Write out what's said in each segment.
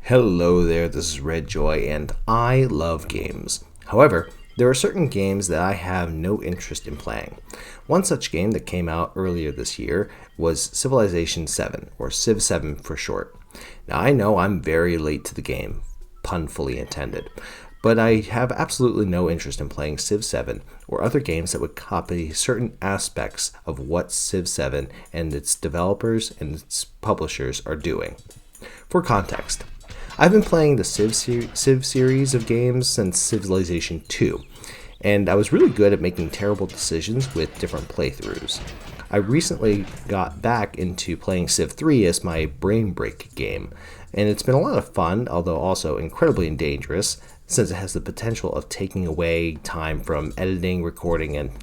Hello there, this is Red Joy, and I love games. However, there are certain games that I have no interest in playing. One such game that came out earlier this year was Civilization VII, or Civ 7 for short. Now I know I'm very late to the game, pun fully intended, but I have absolutely no interest in playing Civ 7 or other games that would copy certain aspects of what Civ 7 and its developers and its publishers are doing. For context, I've been playing the Civ series of games since Civilization II, and I was really good at making terrible decisions with different playthroughs. I recently got back into playing Civ 3 as my brain break game, and it's been a lot of fun, although also incredibly dangerous, since it has the potential of taking away time from editing, recording, and,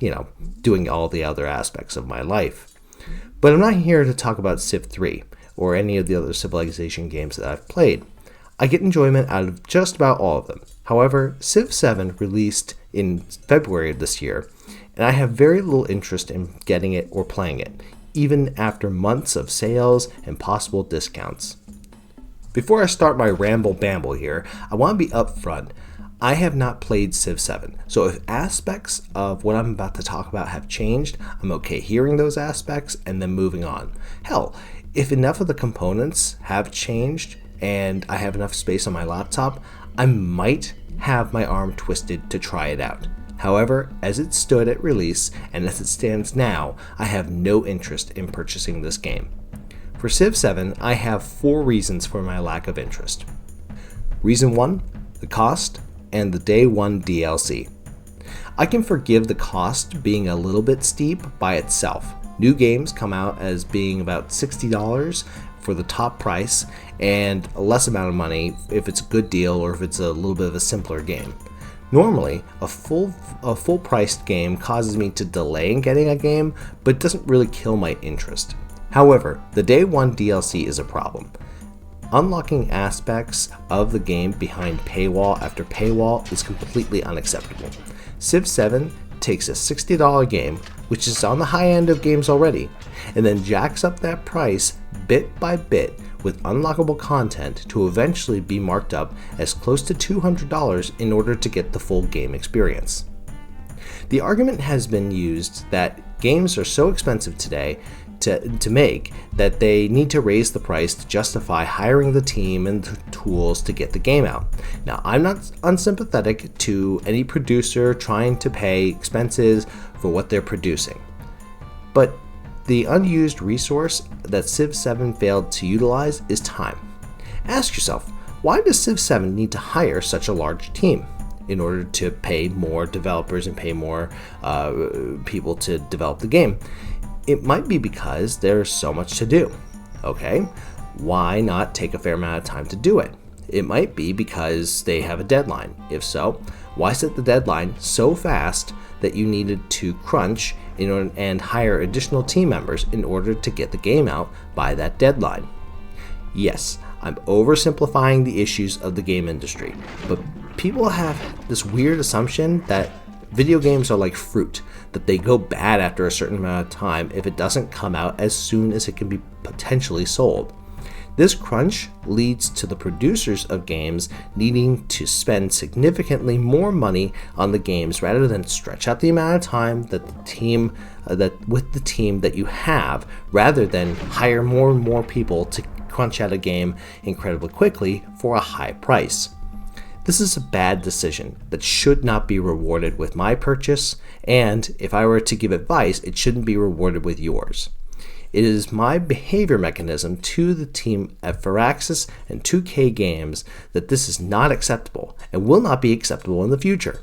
doing all the other aspects of my life. But I'm not here to talk about Civ 3, or any of the other Civilization games that I've played. I get enjoyment out of just about all of them. However, Civ 7 released in February of this year, and I have very little interest in getting it or playing it, even after months of sales and possible discounts. Before I start my ramble-bamble here, I want to be upfront. I have not played Civ 7, so if aspects of what I'm about to talk about have changed, I'm okay hearing those aspects and then moving on. Hell, if enough of the components have changed and I have enough space on my laptop, I might have my arm twisted to try it out. However, as it stood at release and as it stands now, I have no interest in purchasing this game. For Civ 7, I have 4 reasons for my lack of interest. Reason 1, the cost and the day 1 DLC. I can forgive the cost being a little bit steep by itself. New games come out as being about $60 for the top price and a less amount of money if it's a good deal or if it's a little bit of a simpler game. Normally, a full priced game causes me to delay in getting a game, but doesn't really kill my interest. However, the day 1 DLC is a problem. Unlocking aspects of the game behind paywall after paywall is completely unacceptable. Civ 7 takes a $60 game, which is on the high end of games already, and then jacks up that price bit by bit with unlockable content to eventually be marked up as close to $200 in order to get the full game experience. The argument has been used that games are so expensive today to make that they need to raise the price to justify hiring the team and the tools to get the game out. Now, I'm not unsympathetic to any producer trying to pay expenses for what they're producing, but the unused resource that Civ 7 failed to utilize is time. Ask yourself, why does Civ 7 need to hire such a large team in order to pay more developers and pay more people to develop the game? It might be because there's so much to do. Okay, why not take a fair amount of time to do it? It might be because they have a deadline. If so, why set the deadline so fast that you needed to crunch and hire additional team members in order to get the game out by that deadline? Yes, I'm oversimplifying the issues of the game industry, but people have this weird assumption that video games are like fruit, that they go bad after a certain amount of time if it doesn't come out as soon as it can be potentially sold. This crunch leads to the producers of games needing to spend significantly more money on the games rather than stretch out the amount of time that with the team that you have, rather than hire more and more people to crunch out a game incredibly quickly for a high price. This is a bad decision that should not be rewarded with my purchase, and if I were to give advice, it shouldn't be rewarded with yours. It is my behavior mechanism to the team at Firaxis and 2K Games that this is not acceptable and will not be acceptable in the future.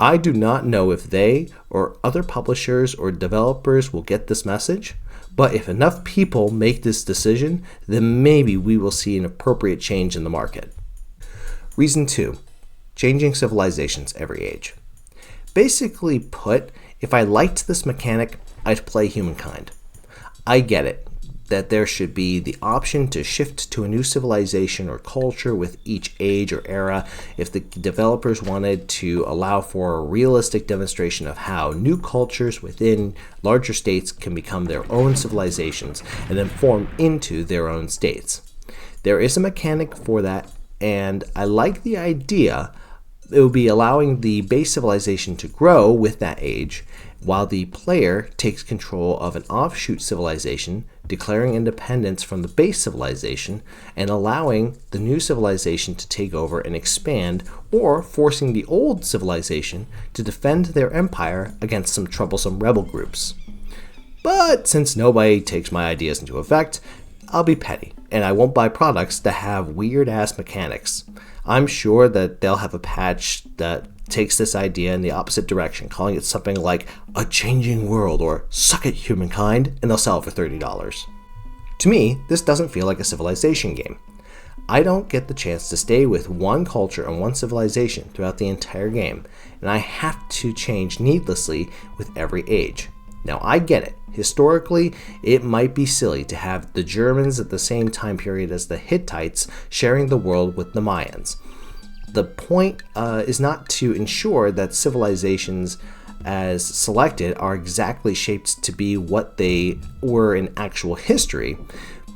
I do not know if they or other publishers or developers will get this message, but if enough people make this decision, then maybe we will see an appropriate change in the market. Reason 2, changing civilizations every age. Basically put, if I liked this mechanic, I'd play Humankind. I get it, that there should be the option to shift to a new civilization or culture with each age or era if the developers wanted to allow for a realistic demonstration of how new cultures within larger states can become their own civilizations and then form into their own states. There is a mechanic for that and I like the idea. It would be allowing the base civilization to grow with that age, while the player takes control of an offshoot civilization, declaring independence from the base civilization, and allowing the new civilization to take over and expand, or forcing the old civilization to defend their empire against some troublesome rebel groups. But since nobody takes my ideas into effect, I'll be petty, and I won't buy products that have weird-ass mechanics. I'm sure that they'll have a patch that takes this idea in the opposite direction, calling it something like A Changing World or Suck It Humankind, and they'll sell it for $30. To me, this doesn't feel like a Civilization game. I don't get the chance to stay with one culture and one civilization throughout the entire game, and I have to change needlessly with every age. Now, I get it. Historically, it might be silly to have the Germans at the same time period as the Hittites sharing the world with the Mayans. The point is not to ensure that civilizations as selected are exactly shaped to be what they were in actual history,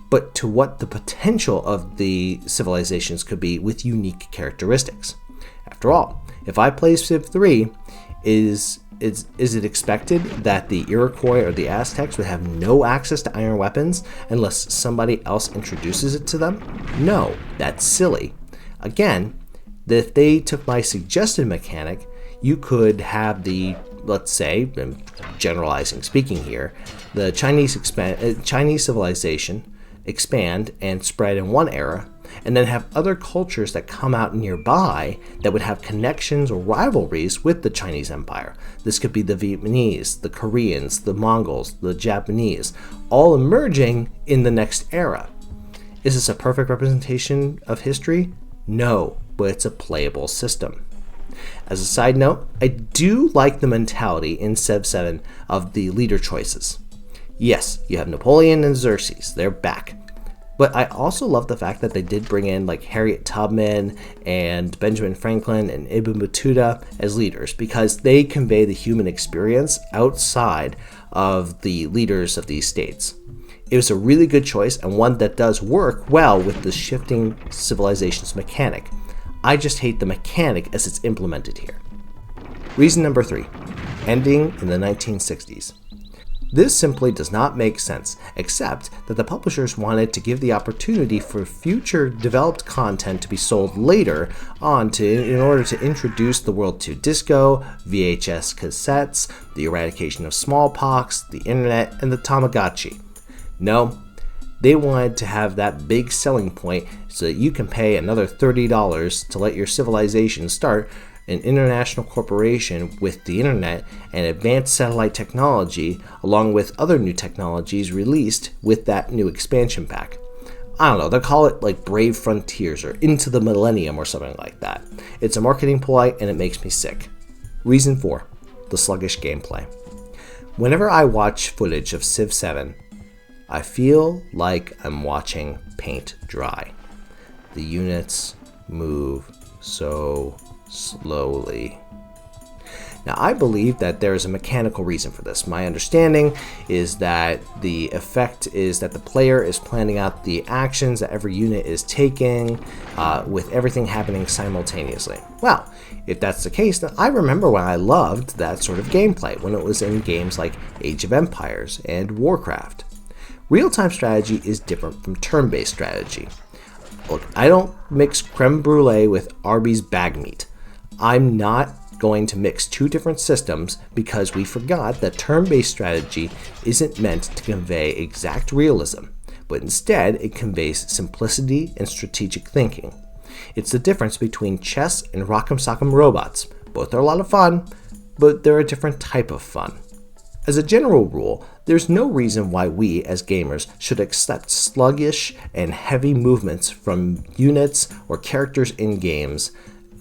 but to what the potential of the civilizations could be with unique characteristics. After all, if I play Civ 3, is it expected that the Iroquois or the Aztecs would have no access to iron weapons unless somebody else introduces it to them? No, that's silly. Again, if they took my suggested mechanic, you could have the, let's say, generalizing speaking here, the Chinese civilization expand and spread in one era, and then have other cultures that come out nearby that would have connections or rivalries with the Chinese Empire. This could be the Vietnamese, the Koreans, the Mongols, the Japanese, all emerging in the next era. Is this a perfect representation of history? No, but it's a playable system. As a side note, I do like the mentality in Civ 7 of the leader choices. Yes, you have Napoleon and Xerxes, they're back. But I also love the fact that they did bring in like Harriet Tubman and Benjamin Franklin and Ibn Battuta as leaders, because they convey the human experience outside of the leaders of these states. It was a really good choice, and one that does work well with the shifting civilizations mechanic. I just hate the mechanic as it's implemented here. Reason number 3, ending in the 1960s. This simply does not make sense, except that the publishers wanted to give the opportunity for future developed content to be sold later on in order to introduce the world to disco, VHS cassettes, the eradication of smallpox, the internet, and the Tamagotchi. No, they wanted to have that big selling point so that you can pay another $30 to let your civilization start an international corporation with the internet and advanced satellite technology, along with other new technologies released with that new expansion pack. I don't know, they'll call it like Brave Frontiers or Into the Millennium or something like that. It's a marketing ploy and it makes me sick. Reason 4, the sluggish gameplay. Whenever I watch footage of Civ 7, I feel like I'm watching paint dry. The units move so slowly. Now, I believe that there is a mechanical reason for this. My understanding is that the effect is that the player is planning out the actions that every unit is taking, with everything happening simultaneously. Well, if that's the case, then I remember when I loved that sort of gameplay, when it was in games like Age of Empires and Warcraft. Real-time strategy is different from turn-based strategy. Look, I don't mix creme brulee with Arby's bag meat. I'm not going to mix two different systems because we forgot that turn-based strategy isn't meant to convey exact realism, but instead it conveys simplicity and strategic thinking. It's the difference between chess and Rock'em Sock'em Robots. Both are a lot of fun, but they're a different type of fun. As a general rule, there's no reason why we as gamers should accept sluggish and heavy movements from units or characters in games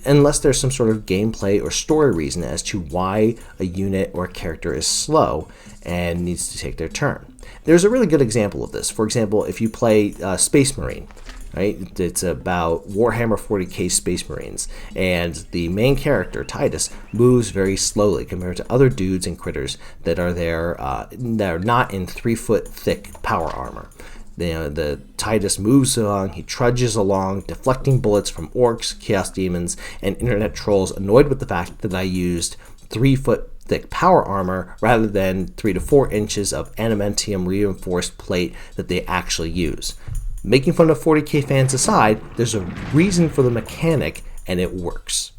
unless there's some sort of gameplay or story reason as to why a unit or a character is slow and needs to take their turn. There's a really good example of this. For example, if you play Space Marine, right? It's about Warhammer 40k Space Marines, and the main character, Titus, moves very slowly compared to other dudes and critters that are there that are not in 3-foot thick power armor. The Titus moves along, he trudges along, deflecting bullets from orcs, chaos demons, and internet trolls annoyed with the fact that I used 3-foot thick power armor rather than 3 to 4 inches of adamantium reinforced plate that they actually use. Making fun of 40k fans aside, there's a reason for the mechanic, and it works.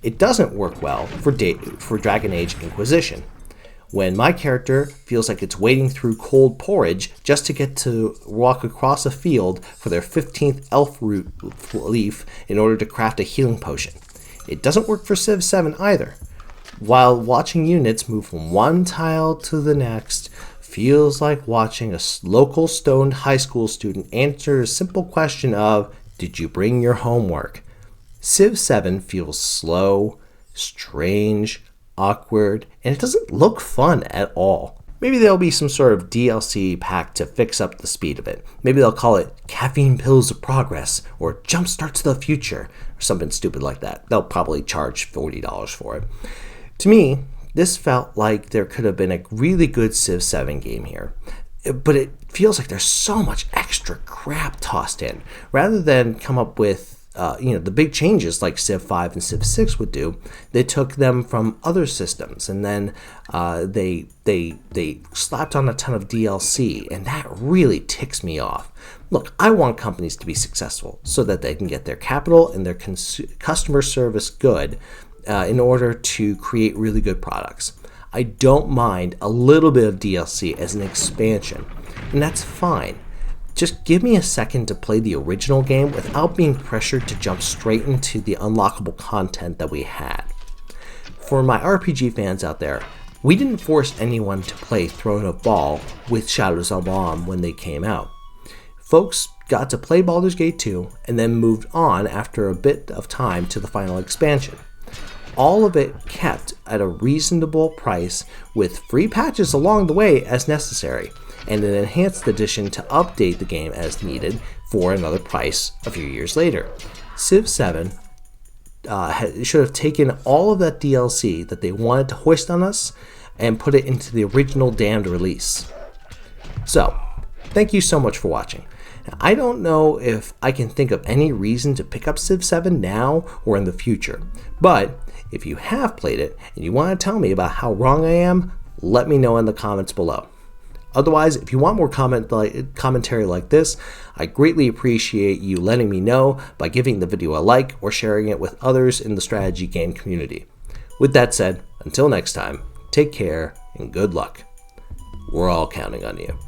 It doesn't work well for Dragon Age Inquisition, when my character feels like it's wading through cold porridge just to get to walk across a field for their 15th elf root leaf in order to craft a healing potion. It doesn't work for Civ 7 either. While watching units move from one tile to the next feels like watching a local stoned high school student answer a simple question of, "Did you bring your homework?" Civ 7 feels slow, strange, awkward, and it doesn't look fun at all. Maybe there'll be some sort of DLC pack to fix up the speed of it. Maybe they'll call it Caffeine Pills of Progress or Jumpstart to the Future or something stupid like that. They'll probably charge $40 for it. To me, this felt like there could have been a really good Civ 7 game here, but it feels like there's so much extra crap tossed in. Rather than come up with the big changes like Civ 5 and Civ 6 would do, they took them from other systems and then they slapped on a ton of DLC, and that really ticks me off. Look, I want companies to be successful so that they can get their capital and their customer service good in order to create really good products. I don't mind a little bit of DLC as an expansion, and that's fine. Just give me a second to play the original game without being pressured to jump straight into the unlockable content that we had. For my RPG fans out there, we didn't force anyone to play Throne of Ball with Shadows of Bomb when they came out. Folks got to play Baldur's Gate 2 and then moved on after a bit of time to the final expansion. All of it kept at a reasonable price with free patches along the way as necessary, and an enhanced edition to update the game as needed for another price a few years later. Civ 7 should have taken all of that DLC that they wanted to hoist on us and put it into the original damned release. So, thank you so much for watching. Now, I don't know if I can think of any reason to pick up Civ 7 now or in the future, but if you have played it and you want to tell me about how wrong I am, let me know in the comments below. Otherwise, if you want more commentary like this, I greatly appreciate you letting me know by giving the video a like or sharing it with others in the strategy game community. With that said, until next time, take care and good luck. We're all counting on you.